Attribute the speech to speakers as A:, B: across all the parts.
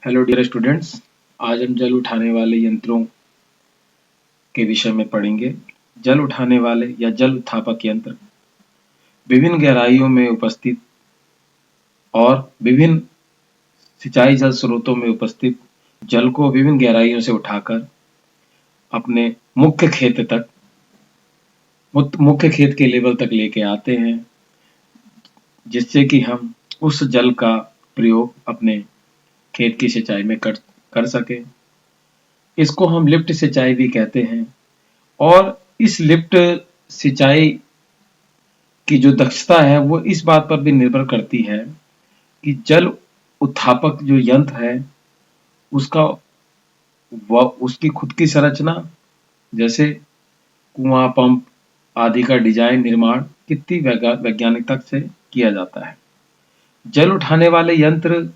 A: Hello dear students, आज हम जल उठाने वाले यंत्रों के विषय में पढ़ेंगे। जल उठाने वाले या जल उत्थापक यंत्र विभिन्न गहराइयों में उपस्थित और विभिन्न सिंचाई जल स्रोतों में उपस्थित जल को विभिन्न गहराइयों से उठाकर अपने मुख्य खेत के लेवल तक लेके आते हैं, जिससे कि हम उस जल का प्रयोग अपने खेत की सिंचाई में कर सकें। इसको हम लिफ्ट सिंचाई भी कहते हैं और इस लिफ्ट सिंचाई की जो दक्षता है वो इस बात पर भी निर्भर करती है कि जल उत्थापक जो यंत्र है उसका उसकी खुद की संरचना, जैसे कुआं, पंप आदि का डिजाइन निर्माण कितनी वैज्ञानिकता से किया जाता है। जल उठाने वाले यंत्र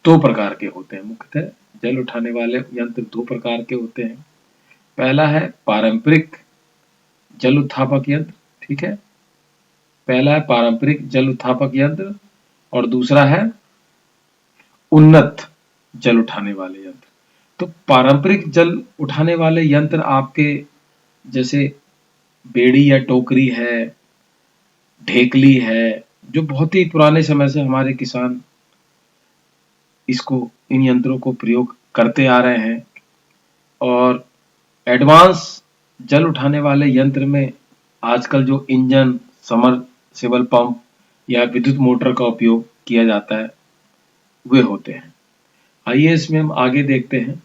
A: दो प्रकार के होते हैं। मुख्यतः जल उठाने वाले यंत्र दो प्रकार के होते हैं। पहला है पारंपरिक जल उत्थापक यंत्र, ठीक है। पहला है पारंपरिक जल उत्थापक यंत्र और दूसरा है उन्नत जल उठाने वाले यंत्र। तो पारंपरिक जल उठाने वाले यंत्र आपके जैसे बेड़ी या टोकरी है, ढेकली है, जो बहुत ही पुराने समय से हमारे किसान इन यंत्रों को प्रयोग करते आ रहे हैं। और एडवांस जल उठाने वाले यंत्र में आजकल जो इंजन, समरसेबल पंप या विद्युत मोटर का उपयोग किया जाता है वे होते हैं। आइए इसमें हम आगे देखते हैं,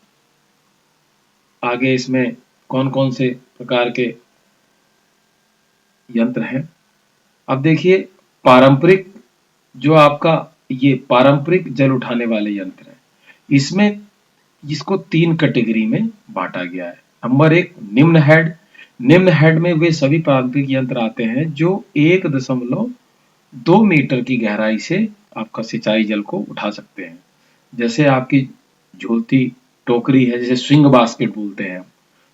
A: आगे इसमें कौन कौन से प्रकार के यंत्र हैं। अब देखिए, पारंपरिक जो आपका ये पारंपरिक जल उठाने वाले यंत्र है, इसमें इसको 3 कैटेगरी में बांटा गया है। नंबर 1 निम्न हेड। निम्न हेड में वे सभी पारंपरिक यंत्र आते हैं जो 1.2 मीटर की गहराई से आपका सिंचाई जल को उठा सकते हैं। जैसे आपकी झूलती टोकरी है, जैसे स्विंग बास्केट बोलते हैं,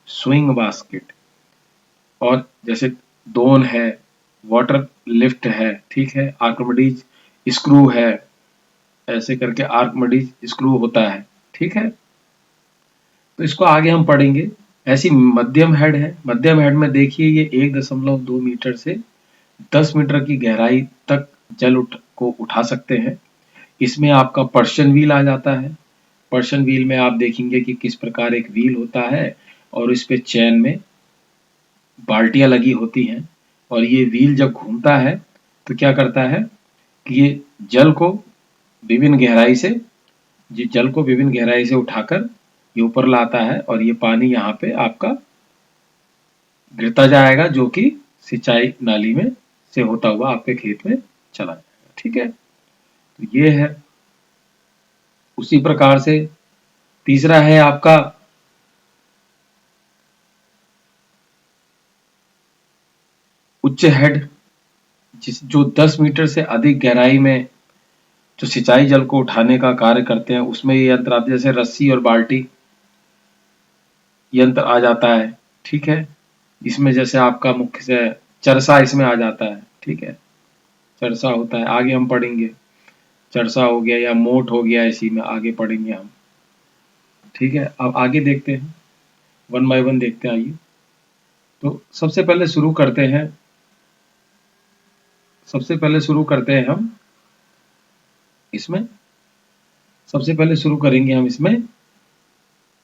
A: स्विंग बास्केट। और जैसे दोन है, वाटर लिफ्ट है, ठीक है, आर्किमिडीज स्क्रू है, ऐसे करके आर्किमिडीज स्क्रू होता है, ठीक है। तो इसको आगे हम पढ़ेंगे। ऐसी मध्यम हेड है। मध्यम हेड में देखिए ये 1.2 मीटर से 10 मीटर की गहराई तक जल को उठा सकते हैं। इसमें आपका पर्शन व्हील आ जाता है। पर्शन व्हील में आप देखेंगे कि किस प्रकार एक व्हील होता है और इस पे चैन में बाल्टियां लगी होती हैं, और ये व्हील जब घूमता है तो क्या करता है कि ये जल को विभिन्न गहराई से उठाकर ये ऊपर लाता है और ये पानी यहाँ पे आपका गिरता जाएगा, जो कि सिंचाई नाली में से होता हुआ आपके खेत में चला जाएगा, ठीक है। तो ये है। उसी प्रकार से तीसरा है आपका उच्च हेड, जो 10 मीटर से अधिक गहराई में जो सिंचाई जल को उठाने का कार्य करते हैं, उसमें ये यंत्र आप जैसे रस्सी और बाल्टी यंत्र आ जाता है, ठीक है। इसमें जैसे आपका मुख्य से चरसा इसमें आ जाता है, ठीक है, चरसा होता है, आगे हम पढ़ेंगे। चरसा हो गया या मोट हो गया, इसी में आगे पढ़ेंगे हम, ठीक है। अब आगे देखते हैं, 1 बाय 1 देखते हैं। आइए, तो सबसे पहले शुरू करते हैं हम इसमें। सबसे पहले शुरू करेंगे हम इसमें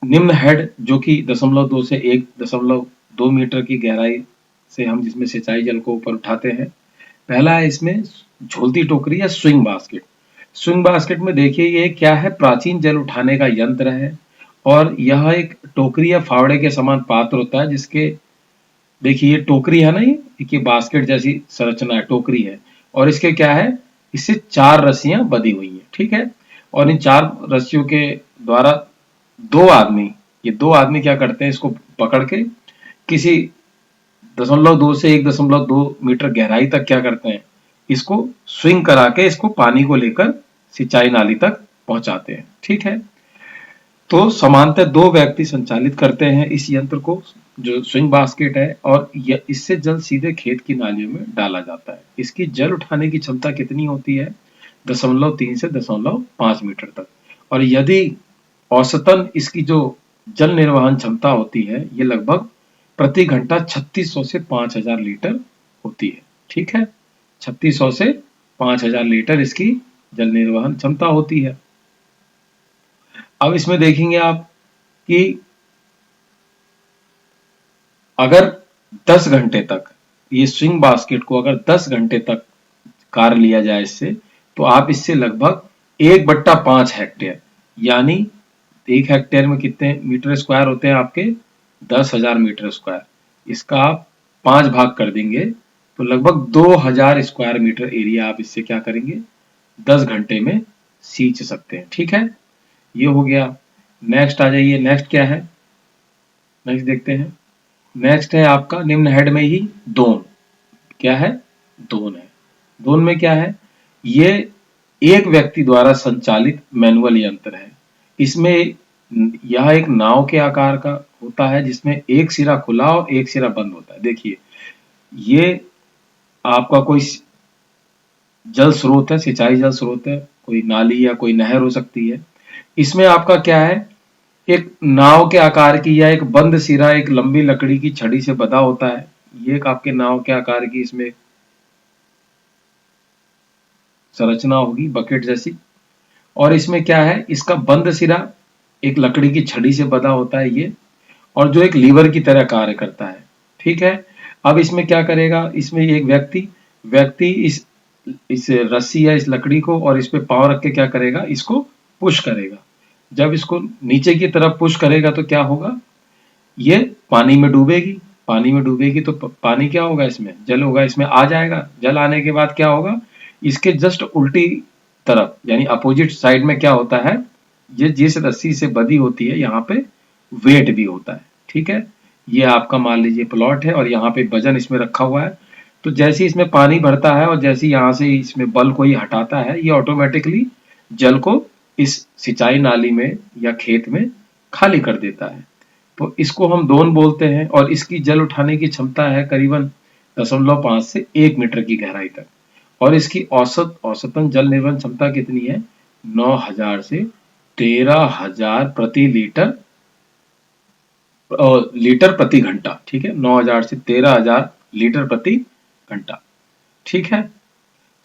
A: निम्न हेड, जो कि 0.2 से 1.2 मीटर की गहराई से हम जिसमें सिंचाई जल को ऊपर उठाते हैं। पहला है इसमें झोलती टोकरी या स्विंग बास्केट। स्विंग बास्केट में देखिए ये क्या है, प्राचीन जल उठाने का यंत्र है और यह एक टोकरी या फावड़े के समान पात्र होता है, जिसके देखिए ये टोकरी है ना, ये बास्केट जैसी संरचना है, टोकरी है, और इसके क्या है, इससे 4 रस्सियां बंधी हुई हैं, ठीक है। और इन 4 रस्सियों के द्वारा दो आदमी क्या करते हैं, इसको पकड़ के किसी 0.2 से 1.2 मीटर गहराई तक क्या करते हैं, इसको स्विंग करा के इसको पानी को लेकर सिंचाई नाली तक पहुंचाते हैं, ठीक है। तो समानतः 2 व्यक्ति संचालित करते हैं इस यंत्र को, जो स्विंग बास्केट है, और इससे जल सीधे खेत की नालियों में डाला जाता है। इसकी जल उठाने की क्षमता कितनी होती है, 0.3 से 0.5 मीटर तक। और यदि औसतन इसकी जो जल निर्वहन क्षमता होती है ये लगभग प्रति घंटा 3600 से 5000 लीटर होती है। ठीक है, 3600 से 5000 लीटर इसकी जल निर्वहन क्षमता होती है। अब इसमें देखेंगे आप कि अगर 10 घंटे तक ये स्विंग बास्केट को अगर 10 घंटे तक कार्य लिया जाए इससे, तो आप इससे लगभग 1/5 हेक्टेयर, यानी 1 हेक्टेयर में कितने मीटर स्क्वायर होते हैं आपके 10,000 मीटर स्क्वायर। इसका आप 5 भाग कर देंगे तो लगभग 2000 स्क्वायर मीटर एरिया आप इससे क्या करेंगे 10 घंटे में सींच सकते हैं। ठीक है, ये हो गया। नेक्स्ट आ जाइए, नेक्स्ट क्या है, नेक्स्ट देखते हैं। नेक्स्ट है आपका निम्न हेड में ही दोन। क्या है, दोन है। दोन में क्या है, ये एक व्यक्ति द्वारा संचालित मैनुअल यंत्र है। इसमें यह एक नाव के आकार का होता है जिसमें एक सिरा खुला और एक सिरा बंद होता है। देखिए, ये आपका कोई जल स्रोत है, सिंचाई जल स्रोत है, कोई नाली या कोई नहर हो सकती है। इसमें आपका क्या है, एक नाव के आकार की या एक बंद सिरा एक लंबी लकड़ी की छड़ी से बंधा होता है। ये एक आपके नाव के आकार की इसमें संरचना होगी बकेट जैसी। और इसमें क्या है, इसका बंद सिरा एक लकड़ी की छड़ी से बंधा होता है ये, और जो एक लीवर की तरह कार्य करता है। ठीक है, अब इसमें क्या करेगा, इसमें एक व्यक्ति व्यक्ति इस रस्सी या इस लकड़ी को और इस पे पांव रख के क्या करेगा, इसको पुश करेगा। जब इसको नीचे की तरफ पुश करेगा तो क्या होगा, ये पानी में डूबेगी। पानी में डूबेगी तो पानी क्या होगा, इसमें जल होगा, इसमें आ जाएगा। जल आने के बाद क्या होगा, इसके जस्ट उल्टी तरफ यानी अपोजिट साइड में क्या होता है, ये जिस रस्सी से बंधी होती है यहाँ पे वेट भी होता है। ठीक है, ये आपका मान लीजिए प्लॉट है और यहाँ पे वजन इसमें रखा हुआ है। तो जैसे ही इसमें पानी भरता है और जैसे यहाँ से इसमें बल को ही हटाता है, ये ऑटोमेटिकली जल को इस सिंचाई नाली में या खेत में खाली कर देता है। तो इसको हम दोन बोलते हैं और इसकी जल उठाने की क्षमता है करीबन 0.5 से 1 मीटर की गहराई तक। और इसकी औसतन जल निर्वहन क्षमता कितनी है, 9000 से 13000 प्रति लीटर प्रति घंटा। ठीक है, 9000 से 13000 लीटर प्रति घंटा। ठीक है,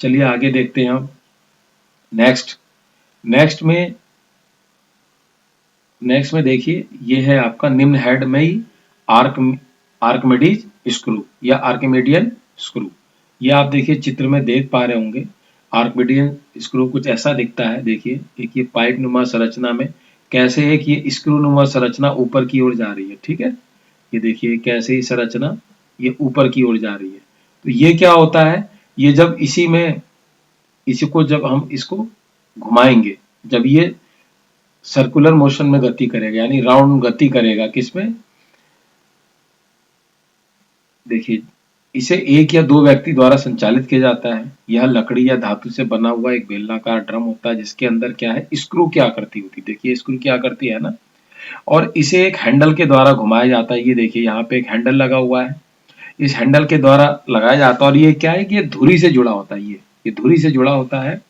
A: चलिए आगे देखते हैं हम। नेक्स्ट में देखिए, ये है आपका निम्न हेड में ही आर्कमिडीज स्क्रू या आर्किमिडियन स्क्रू। ये आप देखिए चित्र में देख पा रहे होंगे, आर्किमिडियन स्क्रू कुछ ऐसा दिखता है। देखिए, एक ये पाइप नुमा संरचना में कैसे है कि ये स्क्रू नुमा संरचना ऊपर की ओर जा रही है। ठीक है, ये देखिए कैसे ही संरचना ये ऊपर की ओर जा रही है। तो ये क्या होता है, ये जब इसी को जब हम इसको घुमाएंगे, जब ये सर्कुलर मोशन में गति करेगा यानी राउंड गति करेगा, किसमें, देखिए इसे एक या दो व्यक्ति द्वारा संचालित किया जाता है। यह लकड़ी या धातु से बना हुआ एक बेलनाकार ड्रम होता है जिसके अंदर क्या है, स्क्रू की आकृति होती है। देखिए स्क्रू की आकृति है ना, और इसे एक हैंडल के द्वारा घुमाया जाता है। ये देखिए यहाँ पे एक हैंडल लगा हुआ है, इस हैंडल के द्वारा लगाया जाता है। और ये क्या है कि ये धुरी से जुड़ा होता है, ये धुरी से जुड़ा होता है।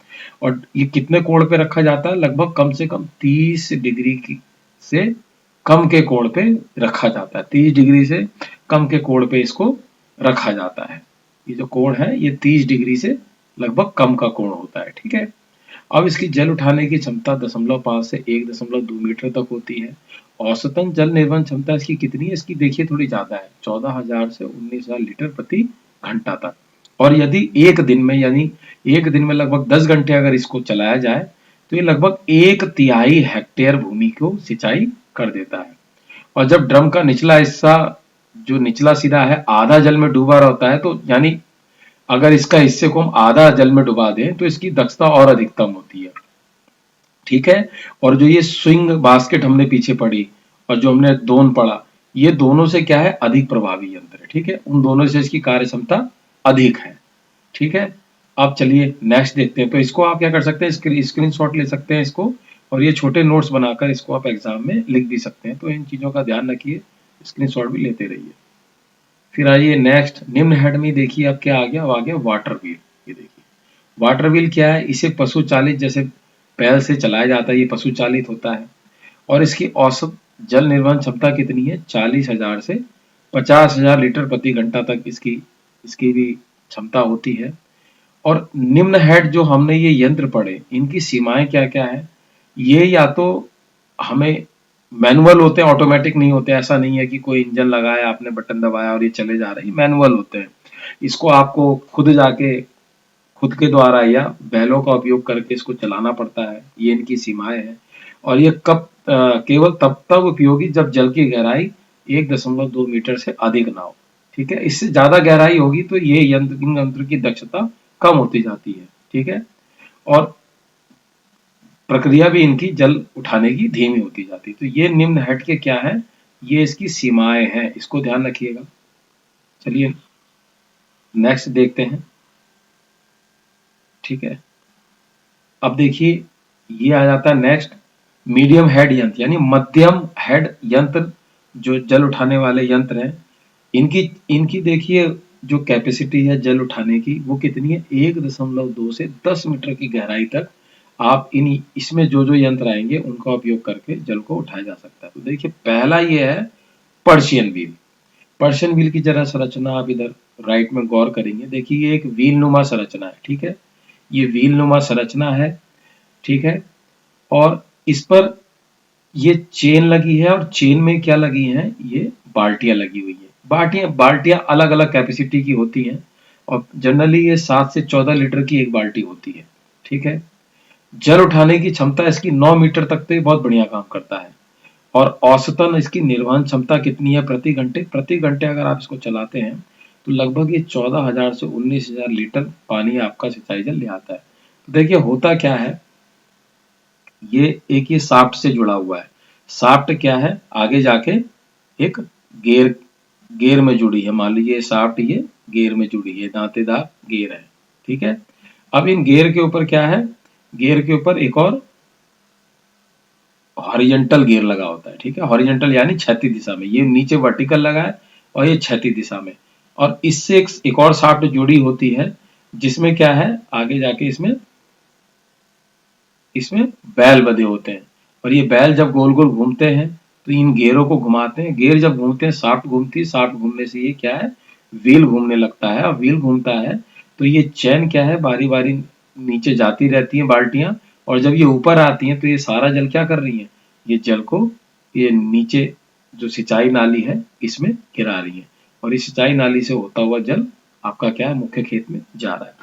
A: और ये कितने कोण पे रखा जाता है, लगभग कम से कम 30 डिग्री से कम के कोण पे रखा जाता है। 30 डिग्री से कम के कोण पे इसको रखा जाता है। ये जो कोण है ये 30 डिग्री से लगभग कम का कोण होता है। ठीक है, अब इसकी जल उठाने की क्षमता 0.5 से 1.2 मीटर तक होती है। औसतन जल निर्वहन क्षमता इसकी कितनी है, इसकी देखिए थोड़ी ज्यादा है, 14000 से 19000 लीटर प्रति घंटा तक। और यदि एक दिन में यानी एक दिन में लगभग 10 घंटे अगर इसको चलाया जाए तो ये लगभग 1/3 हेक्टेयर भूमि को सिंचाई कर देता है। और जब ड्रम का निचला हिस्सा जो निचला सिरा है आधा जल में डूबा रहता है, तो यानी अगर इसका हिस्से को हम आधा जल में डुबा दें तो इसकी दक्षता और अधिकतम होती है। ठीक है, और जो ये स्विंग बास्केट हमने पीछे पढ़ी और जो हमने दोन पढ़ा, ये दोनों से क्या है, अधिक प्रभावी यंत्र है। ठीक है, उन दोनों से इसकी कार्य क्षमता अधिक है। ठीक है, अब चलिए नेक्स्ट देखते हैं। तो इसको आप क्या कर सकते हैं, स्क्रीनशॉट ले सकते हैं इसको, और ये छोटे नोट्स बनाकर इसको आप एग्जाम में लिख भी सकते हैं। तो इन चीजों का ध्यान रखिए, स्क्रीनशॉट भी लेते रहिए। फिर आइए नेक्स्ट, निम्न हेड में देखिए अब क्या आ गया, अब आ गया वाटर व्हील। ये देखिए वाटर व्हील क्या है, इसे पशु चालित जैसे बैल से चलाया जाता है, ये पशु चालित होता है। और इसकी औसत जल निर्वहन क्षमता कितनी है? 40,000 से 50,000 लीटर प्रति घंटा तक इसकी इसकी भी क्षमता होती है। और निम्न हेड जो हमने ये यंत्र पढ़े, इनकी सीमाएं क्या क्या है? ये या तो हमें मैनुअल होते हैं, ऑटोमेटिक नहीं होते। ऐसा नहीं है कि कोई इंजन लगाया, आपने बटन दबाया और ये चले जा रहे हैं, मैनुअल होते हैं। इसको आपको खुद जाके खुद के द्वारा या बैलों का उपयोग करके इसको चलाना पड़ता है। ये इनकी सीमाएं हैं। और ये केवल तब तक उपयोगी जब जल की गहराई 1.2 मीटर से अधिक ना हो। ठीक है, इससे ज्यादा गहराई होगी तो ये यंत्र की दक्षता कम होती जाती है। ठीक है, और प्रक्रिया भी इनकी जल उठाने की धीमी होती जाती है। तो ये निम्न हेड के क्या है? ये इसकी सीमाएं हैं, इसको ध्यान रखिएगा। चलिए नेक्स्ट देखते हैं। ठीक है, अब देखिए ये आ जाता है नेक्स्ट, मीडियम हेड यंत्र, यानी मध्यम हेड यंत्र जो जल उठाने वाले यंत्र हैं। इनकी इनकी देखिए जो कैपेसिटी है जल उठाने की वो कितनी है? 1.2 से 10 मीटर की गहराई तक आप इसमें जो जो यंत्र आएंगे उनका उपयोग करके जल को उठाया जा सकता है। तो देखिए पहला ये है पर्शियन व्हील। पर्शियन व्हील की जरा संरचना आप इधर राइट में गौर करेंगे। देखिए ये एक व्हील नुमा संरचना है। ठीक है, ये व्हील नुमा संरचना है। ठीक है, और इस पर ये चेन लगी है और चेन में क्या लगी है? ये बाल्टियां लगी हुई है। बाल्टियां अलग अलग कैपेसिटी की होती हैं और जनरली ये 7 से 14 लीटर की एक बाल्टी होती है। ठीक है, जल उठाने की क्षमता इसकी 9 मीटर तक तो बहुत बढ़िया काम करता है। और औसतन इसकी निर्वहन क्षमता कितनी है प्रति घंटे? प्रति घंटे अगर आप इसको चलाते हैं तो लगभग ये 14,000 से 19,000 लीटर पानी आपका सिंचाई जल ले आता है। तो देखिए होता क्या है, ये शाफ्ट से जुड़ा हुआ है। शाफ्ट क्या है? आगे जाके एक गेयर में जुड़ी है। मान लीजिए शाफ्ट ये गेयर में जुड़ी है, दांतेदार गेयर है। ठीक है, अब इन गेयर के ऊपर क्या है? गेयर के ऊपर एक और हॉरिजॉन्टल गियर लगा होता है। ठीक है, हॉरिजॉन्टल यानी क्षैतिज दिशा में, ये नीचे वर्टिकल लगा है और ये क्षैतिज दिशा में। और इससे एक और शाफ्ट जुड़ी होती है जिसमें क्या है? आगे जाके इसमें बैल बंधे होते हैं और ये बैल जब गोल गोल घूमते हैं तो इन गियरों को घुमाते हैं। गियर जब घूमते हैं शाफ्ट घूमती है, शाफ्ट घूमने से ये क्या है? व्हील घूमने लगता है। और व्हील घूमता है तो ये चैन क्या है? बारी बारी नीचे जाती रहती है बाल्टियां, और जब ये ऊपर आती हैं तो ये सारा जल क्या कर रही है? ये जल को ये नीचे जो सिंचाई नाली है इसमें गिरा रही है और इस सिंचाई नाली से होता हुआ जल आपका क्या है? मुख्य खेत में जा रहा है।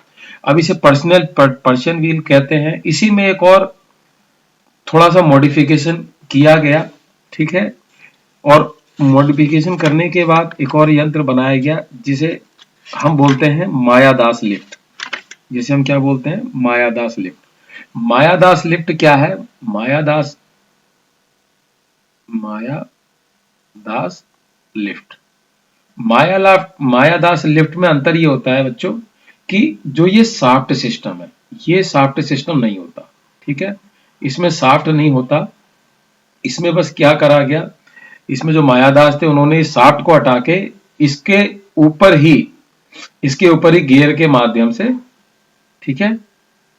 A: अब इसे पर्शियन व्हील कहते हैं। इसी में एक और थोड़ा सा मॉडिफिकेशन किया गया। ठीक है, और मॉडिफिकेशन करने के बाद एक और यंत्र बनाया गया जिसे हम बोलते हैं मायादास लिफ्ट। जिसे हम क्या बोलते हैं? मायादास लिफ्ट। मायादास लिफ्ट क्या है? मायादास लिफ्ट मायादास लिफ्ट में अंतर ये होता है बच्चों कि जो ये शाफ्ट सिस्टम है, ये शाफ्ट सिस्टम नहीं होता। ठीक है, इसमें शाफ्ट नहीं होता। इसमें बस क्या करा गया, इसमें जो मायादास थे उन्होंने इस शाफ्ट को हटा के इसके ऊपर ही गियर के माध्यम से, ठीक है,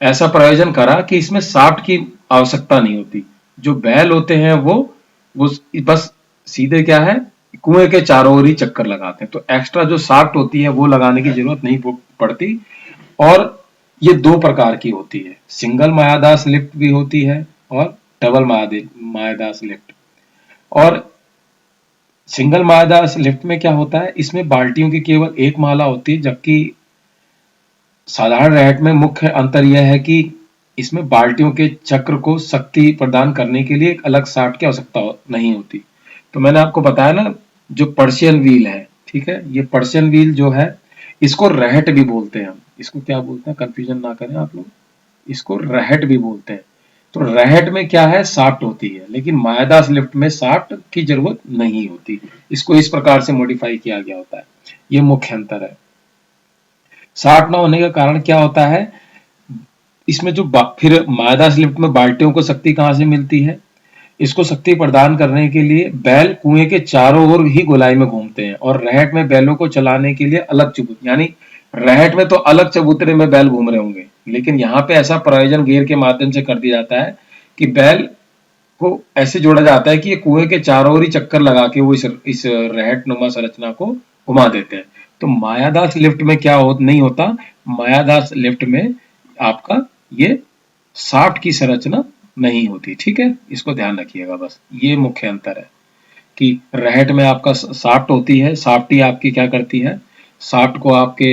A: ऐसा प्रयोजन करा कि इसमें शाफ्ट की आवश्यकता नहीं होती। जो बैल होते हैं वो बस सीधे क्या है? कुएं के चारों ओर ही चक्कर लगाते हैं। तो एक्स्ट्रा जो शाफ्ट होती है वो लगाने की जरूरत नहीं पड़ती। और ये दो प्रकार की होती है, सिंगल मायादास लिफ्ट भी होती है और डबल मायादास लिफ्ट। और सिंगल मायादास लिफ्ट में क्या होता है? इसमें बाल्टियों की केवल एक माला होती है, जबकि साधारण रैट में मुख्य अंतर यह है कि इसमें बाल्टियों के चक्र को शक्ति प्रदान करने के लिए एक अलग शाफ्ट की आवश्यकता नहीं होती। तो मैंने आपको बताया ना, जो पर्शियन व्हील है, ठीक है, ये पर्शियन व्हील जो है इसको रहट भी बोलते हैं। हम इसको क्या बोलते हैं? कंफ्यूजन ना करें आप लोग, इसको रहट भी बोलते हैं। तो रहट में क्या है? शाफ्ट होती है, लेकिन मायादास लिफ्ट में शाफ्ट की जरूरत नहीं होती। इसको इस प्रकार से मॉडिफाई किया गया होता है। ये मुख्य अंतर है। शाफ्ट न होने का कारण क्या होता है? इसमें जो फिर मायादास लिफ्ट में बाल्टियों को शक्ति कहां से मिलती है? इसको शक्ति प्रदान करने के लिए बैल कुएं के चारों ओर ही गोलाई में घूमते हैं, और रहट में बैलों को चलाने के लिए अलग चबूतरे, यानी रहट में तो अलग चबूतरे में बैल घूम रहे होंगे, लेकिन यहाँ पे ऐसा प्रयोजन गियर के माध्यम से कर दिया जाता है कि बैल को ऐसे जोड़ा जाता है कि ये कुएं के चारों ओर ही चक्कर लगा के वो इस रहट नुमा संरचना को घुमा देते हैं। तो मायादास लिफ्ट में क्या नहीं होता, मायादास लिफ्ट में आपका ये शाफ्ट की संरचना नहीं होती। ठीक है, इसको ध्यान रखिएगा, बस ये मुख्य अंतर है कि रहट में आपका शाफ्ट होती है, शाफ्ट ही आपकी क्या करती है, शाफ्ट को आपके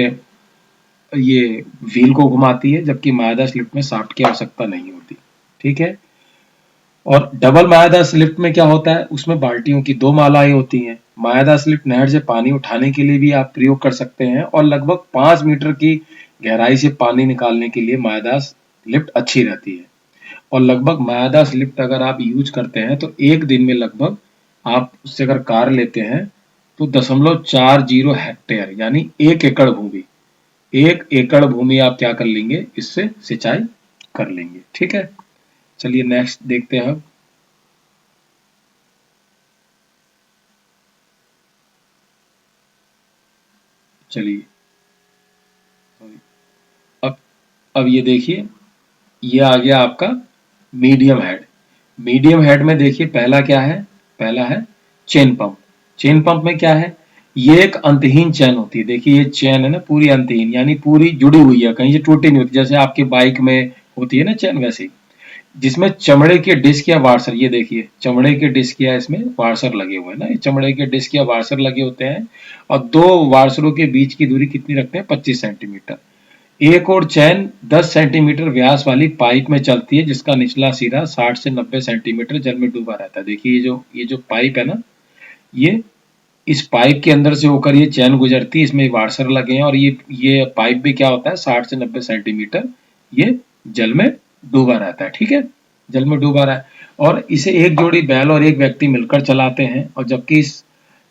A: ये व्हील को घुमाती है, जबकि मायादास लिफ्ट में शाफ्ट की आवश्यकता नहीं होती। ठीक है, और डबल मायादास लिफ्ट में क्या होता है, उसमें बाल्टियों की 2 मालाएं होती हैं। मायादास लिफ्ट नहर से पानी उठाने के लिए भी आप प्रयोग कर सकते हैं, और लगभग 5 मीटर की गहराई से पानी निकालने के लिए मायादास लिफ्ट अच्छी रहती है। और लगभग मायादास लिफ्ट अगर आप यूज करते हैं तो एक दिन में लगभग आप उससे अगर कार लेते हैं तो 0.40 हेक्टेयर यानी 1 एकड़ भूमि, 1 एकड़ भूमि आप क्या कर लेंगे, इससे सिंचाई कर लेंगे। ठीक है, चलिए नेक्स्ट देखते हैं। चलिए अब अब ये देखिए, ये आ गया आपका मीडियम हेड। मीडियम हेड में देखिए पहला क्या है, पहला है चेन पंप। चेन पंप में क्या है, ये एक अंतहीन चैन होती है। देखिए ये चैन है ना पूरी अंतहीन, यानी पूरी जुड़ी हुई है, कहीं से टूटी नहीं होती, जैसे आपके बाइक में होती है ना चैन, वैसे ही। जिसमें चमड़े के डिस्क या वार्सर, ये देखिए चमड़े के डिस्क या इसमें वार्सर लगे हुए हैं ना, ये चमड़े के डिस्क या वार्सर लगे होते हैं। और 2 वार्सरों के बीच की दूरी कितनी रखते हैं, 25 सेंटीमीटर। एक और चैन 10 सेंटीमीटर व्यास वाली पाइप में चलती है, जिसका निचला सिरा 60 से 90 सेंटीमीटर जल में डूबा रहता है। देखिए ये जो पाइप है ना, ये इस पाइप के अंदर से होकर ये चैन गुजरती है, इसमें वार्सर लगे हैं, और ये पाइप भी क्या होता है, 60 से 90 सेंटीमीटर ये जल में डूबा रहता है। ठीक है, जल में डूबा रहा है, और इसे एक जोड़ी बैल और एक व्यक्ति मिलकर चलाते हैं। और जबकि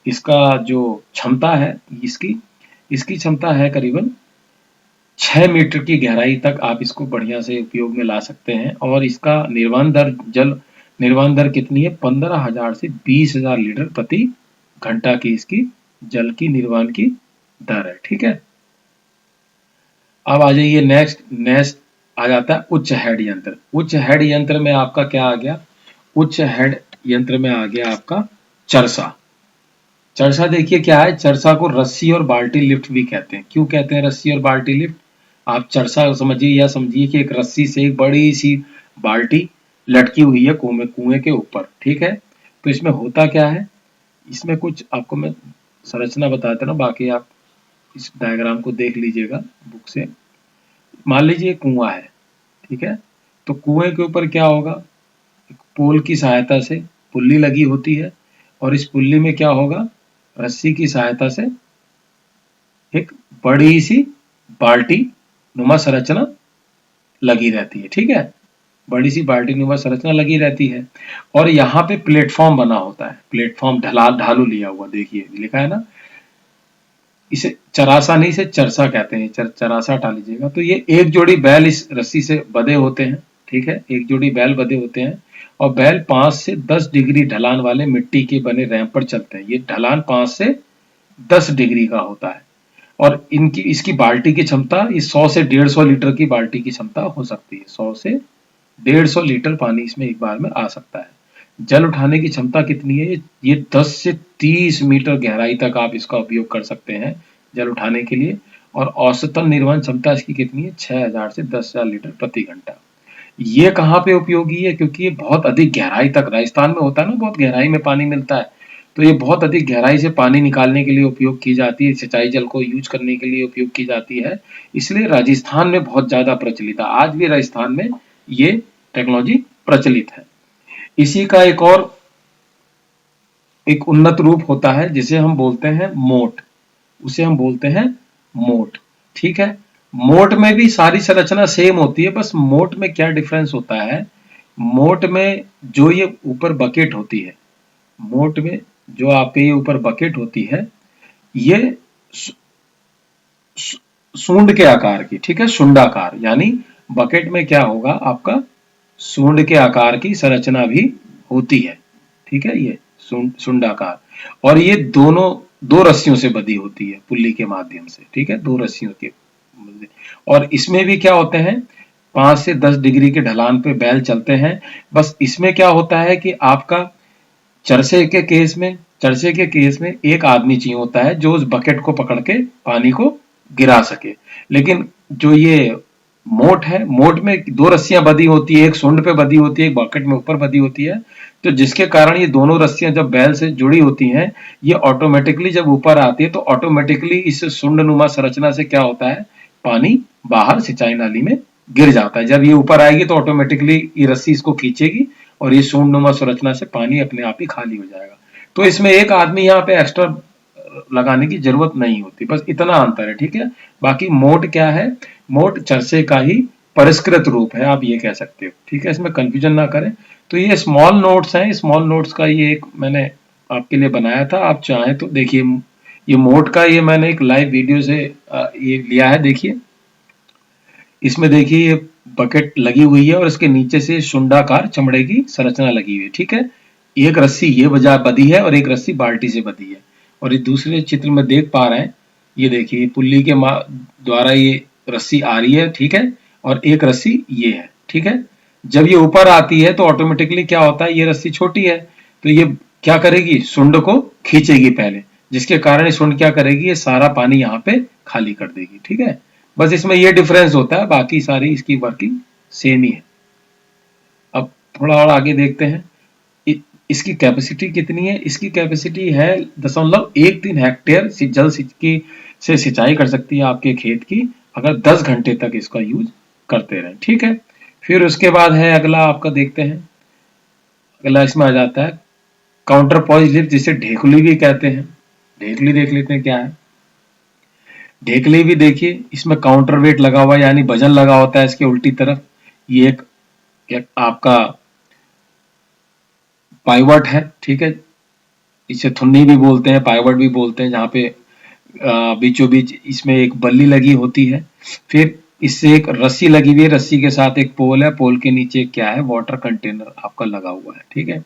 A: इसका जो क्षमता है, इसकी इसकी क्षमता है करीबन 6 मीटर की गहराई तक आप इसको बढ़िया से उपयोग में ला सकते हैं। और इसका निर्वाण दर कितनी है, 15,000 से 20,000 लीटर प्रति घंटा की इसकी जल की निर्वाण की दर है। ठीक है, अब आ जाइए नेक्स्ट नेक्स्ट आ जाता है उच्च हेड यंत्र। उच्च हेड यंत्र में आपका क्या आ गया, उच्च हेड यंत्र में आ गया आपका चरसा। चरसा देखिए क्या है, चरसा को रस्सी और बाल्टी लिफ्ट भी कहते हैं। क्यों कहते हैं रस्सी और बाल्टी लिफ्ट, आप चरसा समझिए, या समझिए कि एक रस्सी से एक बड़ी सी बाल्टी लटकी हुई है कुएं के ऊपर। ठीक है, तो इसमें होता क्या है, इसमें कुछ आपको मैं संरचना बताता ना, बाकी आप इस डायग्राम को देख लीजिएगा बुक से। मान लीजिए कुआं है, ठीक है, तो कुएं के ऊपर क्या होगा, एक पोल की सहायता से पुल्ली लगी होती है, और इस पुल्ली में क्या होगा, रस्सी की सहायता से एक बड़ी सी बाल्टी नुमा संरचना लगी रहती है। ठीक है, बड़ी सी बाल्टी नुमा संरचना लगी रहती है, और यहाँ पे प्लेटफॉर्म बना होता है, प्लेटफॉर्म ढालू लिया हुआ, देखिए लिखा है ना, इसे चरासा नहीं, इसे चरसा कहते हैं, चरासा हटा लीजिएगा। तो ये एक जोड़ी बैल इस रस्सी से बंधे होते हैं। ठीक है, एक जोड़ी बैल बंधे होते हैं, और बैल 5 से 10 डिग्री ढलान वाले मिट्टी के बने रैंप पर चलते हैं। ये ढलान 5 से 10 डिग्री का होता है, और इसकी बाल्टी की क्षमता, इस 100 से 150 लीटर की बाल्टी की क्षमता हो सकती है। 100 से 150 लीटर पानी इसमें एक बार में आ सकता है। जल उठाने की क्षमता कितनी है, ये 10 से 30 मीटर गहराई तक आप इसका उपयोग कर सकते हैं जल उठाने के लिए। और औसतन निर्वहन क्षमता इसकी कितनी है, 6,000 से 10,000 लीटर प्रति घंटा। ये कहाँ पे उपयोगी है, क्योंकि ये बहुत अधिक गहराई तक, राजस्थान में होता है ना, बहुत गहराई में पानी मिलता है, तो ये बहुत अधिक गहराई से पानी निकालने के लिए उपयोग की जाती है, सिंचाई जल को यूज करने के लिए उपयोग की जाती है। इसलिए राजस्थान में बहुत ज्यादा प्रचलित है, आज भी राजस्थान में ये टेक्नोलॉजी प्रचलित है। इसी का एक उन्नत रूप होता है जिसे हम बोलते हैं मोट, उसे हम बोलते हैं मोट। ठीक है, मोट में भी सारी संरचना सेम होती है, बस मोट में क्या डिफरेंस होता है, मोट में जो ये ऊपर बकेट होती है, मोट में जो आपके ये ऊपर बकेट होती है, ये सूंड के आकार की, ठीक है, सुंडाकार, यानी बकेट में क्या होगा आपका, सूंड के आकार की संरचना भी होती है। ठीक है, ये सुंडाकार, और ये दोनों 2 रस्सियों से बंधी होती है पुल्ली के माध्यम से। ठीक है, 2 रस्सियों के, और इसमें भी क्या होते हैं, 5 से 10 डिग्री के ढलान पे बैल चलते हैं। बस इसमें क्या होता है कि आपका चरसे के केस में एक आदमी चाहिए होता है जो उस बकेट को पकड़ के पानी को गिरा सके। लेकिन जो ये मोट है, मोट में 2 रस्सियां बंधी होती है, एक सूंड पे बंधी होती है, एक बकेट में ऊपर बंधी होती है। तो जिसके कारण ये दोनों रस्सियां जब बैल से जुड़ी होती हैं, ये ऑटोमेटिकली जब ऊपर आती है तो ऑटोमेटिकली इस सुंडनुमा संरचना से क्या होता है, पानी बाहर सिंचाई नाली में गिर जाता है। जब ये ऊपर आएगी तो ऑटोमेटिकली ये रस्सी इसको खींचेगी और ये सूंडनुमा संरचना से पानी अपने आप ही खाली हो जाएगा। तो इसमें एक आदमी यहाँ पे एक्स्ट्रा लगाने की जरूरत नहीं होती, बस इतना अंतर है, ठीक है। बाकी मोट क्या है, मोट चरसे का ही परिष्कृत रूप है, आप ये कह सकते हो, ठीक है। इसमें कंफ्यूजन ना करें। तो ये स्मॉल नोट्स हैं, स्मॉल नोट्स का ये एक मैंने आपके लिए बनाया था। आप चाहें तो देखिए, ये मोट का ये मैंने एक लाइव वीडियो से ये लिया है। देखिए इसमें, देखिए ये बकेट लगी हुई है और इसके नीचे से शुंडाकार चमड़े की संरचना लगी हुई है, ठीक है। एक रस्सी ये वजह बंधी है और एक रस्सी बाल्टी से बंधी है। और ये दूसरे चित्र में देख पा रहे हैं, ये देखिए पुल्ली के द्वारा ये रस्सी आ रही है, ठीक है, और एक रस्सी ये है, ठीक है। जब ये ऊपर आती है तो ऑटोमेटिकली क्या होता है, ये रस्सी छोटी है तो ये क्या करेगी, सुंड को खींचेगी पहले, जिसके कारण ये सुंड क्या करेगी, ये सारा पानी यहाँ पे खाली कर देगी, ठीक है। बस इसमें ये डिफरेंस होता है, बाकी सारी इसकी वर्किंग सेम ही है। अब थोड़ा और आगे देखते हैं, इसकी कैपेसिटी कितनी है। इसकी कैपेसिटी है 0.13 हेक्टेयर जल से सिंचाई कर सकती है आपके खेत की, अगर 10 घंटे तक इसका यूज करते रहे, ठीक है। फिर उसके बाद है अगला, आपका देखते हैं, अगला इसमें आ जाता है काउंटर पॉइज लिफ्ट, जिसे ढेकुली भी कहते हैं। ढेकुली देख लेते हैं क्या है। ढेकली भी देखिए, इसमें काउंटर वेट लगा हुआ है, यानी वजन लगा होता है इसके उल्टी तरफ। ये एक आपका पाइवट है, ठीक है। इसे थुन्नी भी बोलते हैं, पाइवट भी बोलते हैं, जहाँ पे बीचों बीच इसमें एक बल्ली लगी होती है। फिर इससे एक रस्सी लगी हुई है, रस्सी के साथ एक पोल है, पोल के नीचे क्या है, वाटर कंटेनर आपका लगा हुआ है, ठीक है।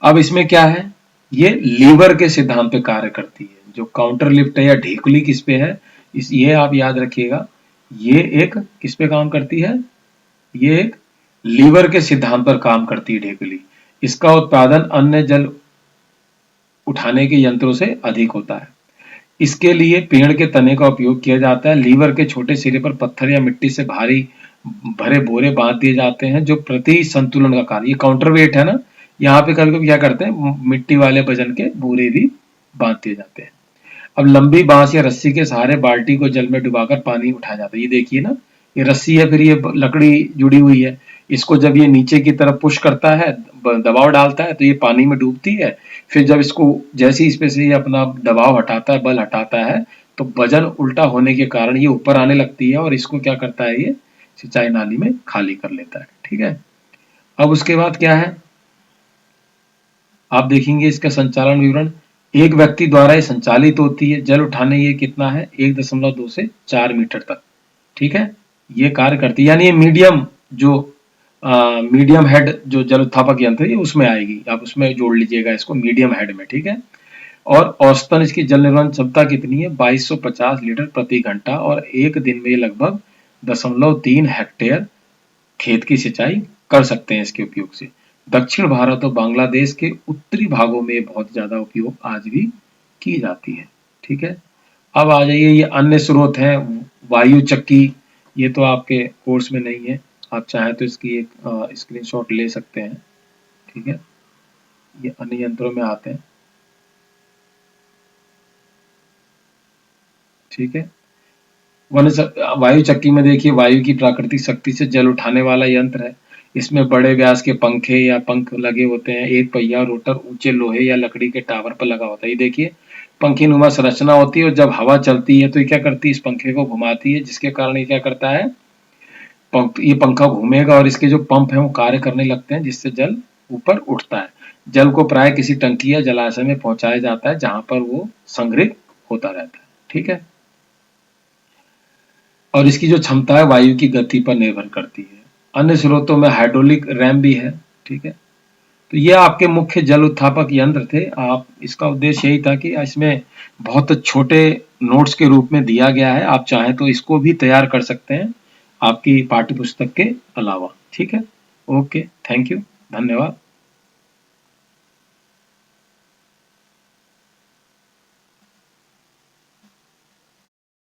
A: अब इसमें क्या है, ये लीवर के सिद्धांत पे कार्य करती है। जो काउंटर लिफ्ट है या ढेकुली किस पे है, ये आप याद रखिएगा, ये एक किस पे काम करती है, ये एक लीवर के सिद्धांत पर काम करती है ढेकुली। इसका उत्पादन अन्य जल उठाने के यंत्रों से अधिक होता है। इसके लिए पेड़ के तने का उपयोग किया जाता है। लीवर के छोटे सिरे पर पत्थर या मिट्टी से भारी भरे बोरे बांध दिए जाते हैं, जो प्रति संतुलन का कार्य, ये काउंटर वेट है ना, यहाँ पे कभी कभी क्या करते हैं, मिट्टी वाले वजन के बोरे भी बांध दिए जाते हैं। अब लंबी बांस या रस्सी के सहारे बाल्टी को जल में डुबाकर पानी उठाया जाता है। ये देखिए ना, ये रस्सी है, फिर ये लकड़ी जुड़ी हुई है, इसको जब ये नीचे की तरफ पुश करता है, दबाव डालता है, तो ये पानी में डूबती है। फिर जब इसको जैसे ही इसमें से ये अपना दबाव हटाता है, बल हटाता है, तो वजन उल्टा होने के कारण ये ऊपर आने लगती है और इसको क्या करता है, ये सिंचाई नाली में खाली कर लेता है, ठीक है। अब उसके बाद क्या है, आप देखेंगे इसका संचालन विवरण। एक व्यक्ति द्वारा ये संचालित होती है। जल उठाने ये कितना है, 1.2 से 4 मीटर तक, ठीक है, ये कार्य करती है। यानी ये मीडियम हेड जो जल उत्थापक यंत्र है, ये उसमें आएगी, आप उसमें जोड़ लीजिएगा इसको मीडियम हेड में, ठीक है। और औसतन इसकी जल निर्वहन क्षमता कितनी है, 2250 लीटर प्रति घंटा, और एक दिन में लगभग 0.3 हेक्टेयर खेत की सिंचाई कर सकते हैं इसके उपयोग से। दक्षिण भारत और बांग्लादेश के उत्तरी भागों में बहुत ज्यादा उपयोग आज भी की जाती है, ठीक है। अब आ जाइए, ये अन्य स्रोत हैं, वायु चक्की, ये तो आपके कोर्स में नहीं है, आप चाहें तो इसकी एक स्क्रीनशॉट ले सकते हैं, ठीक है। ये अन्य यंत्रों में आते हैं, ठीक है। वायु चक्की में देखिए, वायु की प्राकृतिक शक्ति से जल उठाने वाला यंत्र है। इसमें बड़े व्यास के पंखे या पंख लगे होते हैं। एक पहिया रोटर ऊंचे लोहे या लकड़ी के टावर पर लगा होता है। ये देखिए पंखी नुमा संरचना होती है, और जब हवा चलती है तो ये क्या करती है, इस पंखे को घुमाती है, जिसके कारण ये क्या करता है, ये पंखा घूमेगा और इसके जो पंप हैं वो कार्य करने लगते हैं, जिससे जल ऊपर उठता है। जल को प्राय किसी टंकी या जलाशय में पहुंचाया जाता है, जहां पर वो संग्रहित होता रहता है, ठीक है। और इसकी जो क्षमता है वायु की गति पर निर्भर करती है। अन्य स्रोतों में हाइड्रोलिक रैम भी है, ठीक है। तो ये आपके मुख्य जल उत्थापक यंत्र थे। आप इसका उद्देश्य यही था कि इसमें बहुत छोटे नोट्स के रूप में दिया गया है, आप चाहें तो इसको भी तैयार कर सकते हैं। आपकी पाठ्य पुस्तक के अलावा। ठीक है, ओके, थैंक यू, धन्यवाद।